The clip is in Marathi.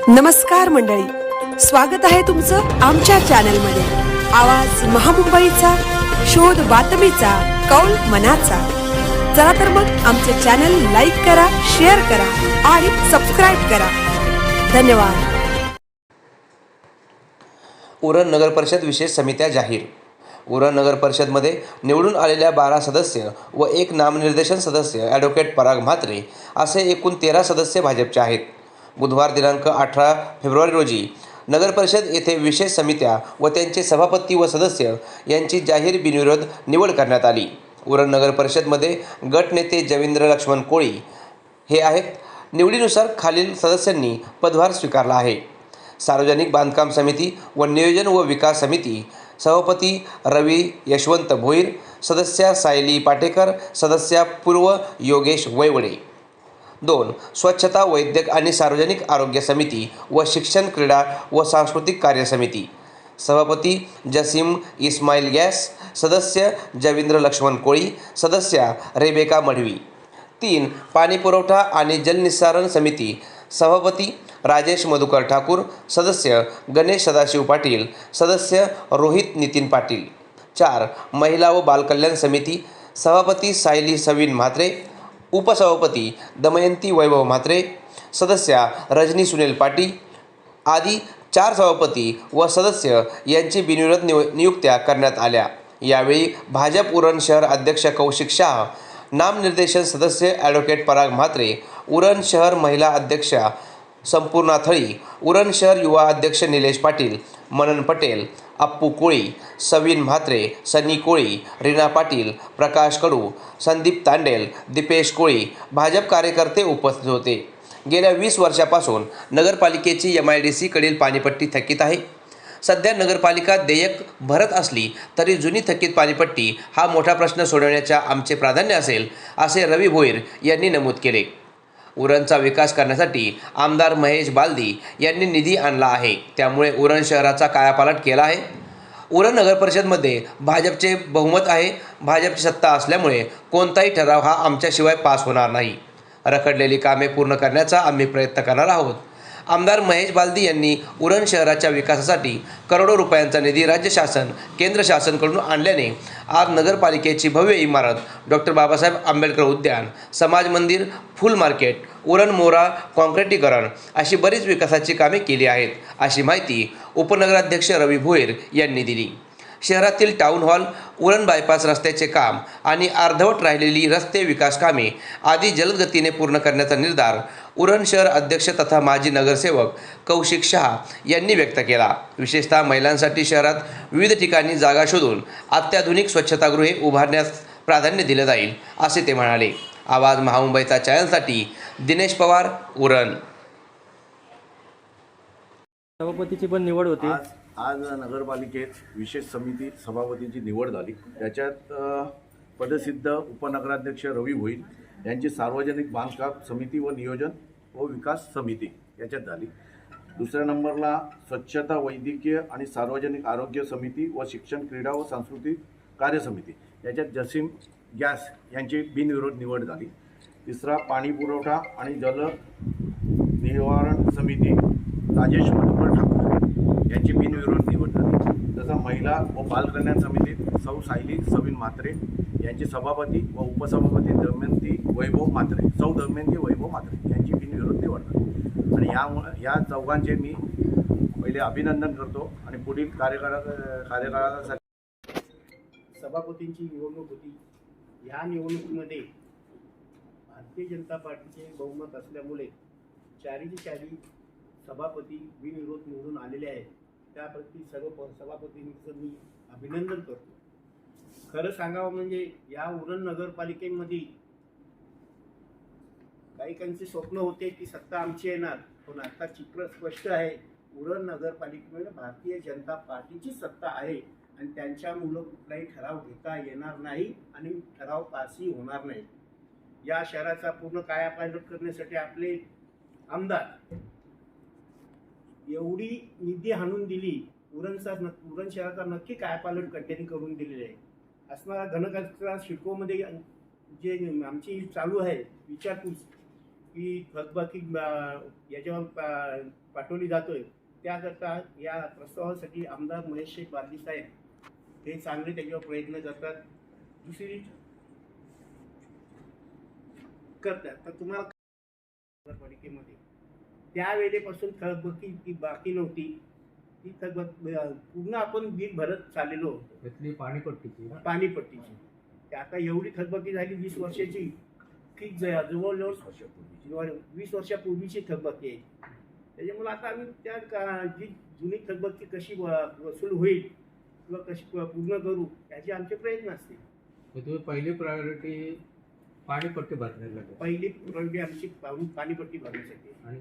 नमस्कार मंडळी, स्वागत आहे तुमचं आमच्या चॅनलमध्ये। आवाज महामुंबईचा, शोध बातमीचा, कौल मनाचा। चला तर मग आमचे चॅनल लाईक करा, शेअर करा आणि सबस्क्राइब करा। धन्यवाद। उरण नगर परिषद विशेष समित्या जाहीर। उरण नगर परिषदमध्ये निवडून आलेल्या 12 सदस्य व एक नामनिर्देशन सदस्य ॲडव्होकेट पराग म्हात्रे असे एकूण 13 सदस्य भाजपचे आहेत। बुधवार दिनांक 18 फेब्रुवारी रोजी नगर परिषद येथे विशेष समित्या व त्यांचे सभापती व सदस्य यांची जाहीर बिनविरोध निवड करण्यात आली। उरण नगर परिषदमध्ये गट नेते जवींद्र लक्ष्मण कोळी हे आहेत। निवडीनुसार खालील सदस्यांनी पदभार स्वीकारला आहे। सार्वजनिक बांधकाम समिती व नियोजन व विकास समिती सभापती रवी यशवंत भोईर, सदस्या सायली पाटेकर, सदस्या पूर्व योगेश वैवडे। 2. स्वच्छता वैद्यक आणि सार्वजनिक आरोग्य समिती व शिक्षण क्रीडा व सांस्कृतिक कार्य समिती सभापती जसीम इस्माईल गॅस, सदस्य जवींद्र लक्ष्मण कोळी, सदस्या रेबेका मढवी। 3. पाणी पुरवठा आणि जलनिस्सारण समिती सभापती राजेश मधुकर ठाकूर, सदस्य गणेश सदाशिव पाटील, सदस्य रोहित नितीन पाटील। 4. महिला व बालकल्याण समिती सभापती सायली सवीन म्हात्रे, उपसभापती दमयंती वैभव म्हात्रे, सदस्या रजनी सुनील पाटील आदी 4 सभापती व सदस्य यांची बिनविरोध नियुक्त्या करण्यात आल्या। यावेळी भाजप उरण शहर अध्यक्ष कौशिक शाह, नामनिर्देशन सदस्य ॲडव्होकेट पराग म्हात्रे, उरण शहर महिला अध्यक्षा संपूर्णा थळी, उरण शहर युवा अध्यक्ष निलेश पाटील, मनन पटेल, अप्पू कोळी, सवीन म्हात्रे, सनी कोळी, रीना पाटील, प्रकाश कडू, संदीप तांडेल, दीपेश कोळी भाजप कार्यकर्ते उपस्थित होते। गेल्या 20 वर्षापासून नगरपालिकेची MIDC कडील पाणीपट्टी थकीत आहे। सध्या नगरपालिका देयक भरत असली तरी जुनी थकीत पाणीपट्टी हा मोठा प्रश्न सोडवण्याच्या आमचे प्राधान्य असेल, असे रवी भोईर यांनी नमूद केले। उरणचा विकास करण्यासाठी आमदार महेश बालदी यांनी निधी आणला आहे, त्यामुळे उरण शहराचा कायापालट केला आहे। उरण नगर परिषदमध्ये भाजपचे बहुमत आहे। भाजपची सत्ता असल्यामुळे कोणताही ठराव हा आमच्याशिवाय पास होणार नाही। रखडलेली कामे पूर्ण करण्याचा आम्ही प्रयत्न करणार आहोत। आमदार महेश बालदी यांनी उरण शहराच्या विकासासाठी करोडो रुपयांचा निधी राज्य शासन, केंद्र शासनकडून आणल्याने आज नगरपालिकेची भव्य इमारत, डॉक्टर बाबासाहेब आंबेडकर उद्यान, समाज मंदिर, फूल मार्केट, उरण मोरा कॉन्क्रिटीकरण अशी बरीच विकासाची कामे केली आहेत, अशी माहिती उपनगराध्यक्ष रवी भोईर यांनी दिली। शहरातील टाउन हॉल, उरण बायपास रस्त्याचे काम आणि अर्धवट राहिलेली रस्ते विकास कामे आदी जलद गतीने पूर्ण करण्याचा निर्धार उरण शहर अध्यक्ष तथा माजी नगरसेवक कौशिक शहा यांनी व्यक्त केला। विशेषतः महिलांसाठी शहरात विविध ठिकाणी जागा शोधून अत्याधुनिक स्वच्छतागृहे उभारण्यास प्राधान्य दिले जाईल, असे ते म्हणाले। आवाज महामुंबईचा चॅनलसाठी दिनेश पवार, उरण। सभापतीची पण निवड होती। आज नगरपालिकेत विशेष समिती सभापतींची निवड झाली। त्याच्यात पदसिद्ध उपनगराध्यक्ष रवी भोईर यांची सार्वजनिक बांधकाम समिती व नियोजन व विकास समिती याच्यात झाली। दुसऱ्या नंबरला स्वच्छता वैद्यकीय आणि सार्वजनिक आरोग्य समिती व शिक्षण क्रीडा व सांस्कृतिक कार्य समिती याच्यात जसीम गॅस यांची बिनविरोध निवड झाली। तिसरा पाणी पुरवठा आणि जल निवारण समिती राजेश मधुकर ठाकूर यांची बिनविरोध निवड झाली। तसं महिला व बालकल्याण समितीत सौ सायली सवीन म्हात्रे यांची सभापती व उपसभापती दमयंती वैभव म्हात्रे, सौ दमयंती वैभव म्हात्रे यांची बिनविरोध निवड झाली। आणि या चौघांचे मी पहिले अभिनंदन करतो आणि पुढील कार्यकाळासाठी सभापतींची निवडणूक होती। या निवडणुकीमध्ये भारतीय जनता पार्टीचे बहुमत असल्यामुळे चारी सभापती बिनविरोध निवडून आलेले आहेत। त्याप्रती सर्व सभापतींचं मी अभिनंदन करतो। खरं सांगावं म्हणजे या उरण नगरपालिकेमध्ये काहीकांचे स्वप्न होते की सत्ता आमची येणार, पण आता चित्र स्पष्ट आहे। उरण नगरपालिकेमध्ये भारतीय जनता पार्टीची सत्ता आहे आणि त्यांच्यामुळे कुठलाही ठराव घेता येणार नाही आणि ठराव पासही होणार नाही। या शहराचा पूर्ण कायापालट करण्यासाठी आपले आमदार एवढी निधी आणून दिली, उरण शहराचा नक्की कायापालट त्यांनी करून दिलेले आहे। असणारा घनकचरा सिडकोमध्ये जे आमची चालू आहे विचारपूस, की थकबाकी याच्यावर पाठवली जातोय, त्याकरता या प्रस्तावासाठी आमदार महेश शेख बारदी साहेब हे चांगले त्याच्यावर प्रयत्न करतात. दुसरी करतात तर तुम्हाला नगरपालिकेमध्ये त्यावेळेपासून थकबाकी ती बाकी नव्हती. ती थकबाकी पूर्ण आपण बिल भरत चाललेलो होतो त्यातली पाणीपट्टीची ना? पाणीपट्टीची. ते आता एवढी थकबाकी झाली 20 वर्षाची की जवळजवळ 20 वर्षापूर्वीची थकबाकी आहे. त्याच्यामुळे आता आम्ही जी जुनी थकबाकी कशी वसूल होईल किंवा कशी पूर्ण करू याचे आमचे प्रयत्न असतील. तर तुम्ही पहिली प्रायोरिटी पाणीपट्टी भरण्याला द्या. पहिली प्रायोरिटी आमची पाणीपट्टी भरण्यासाठी. आणि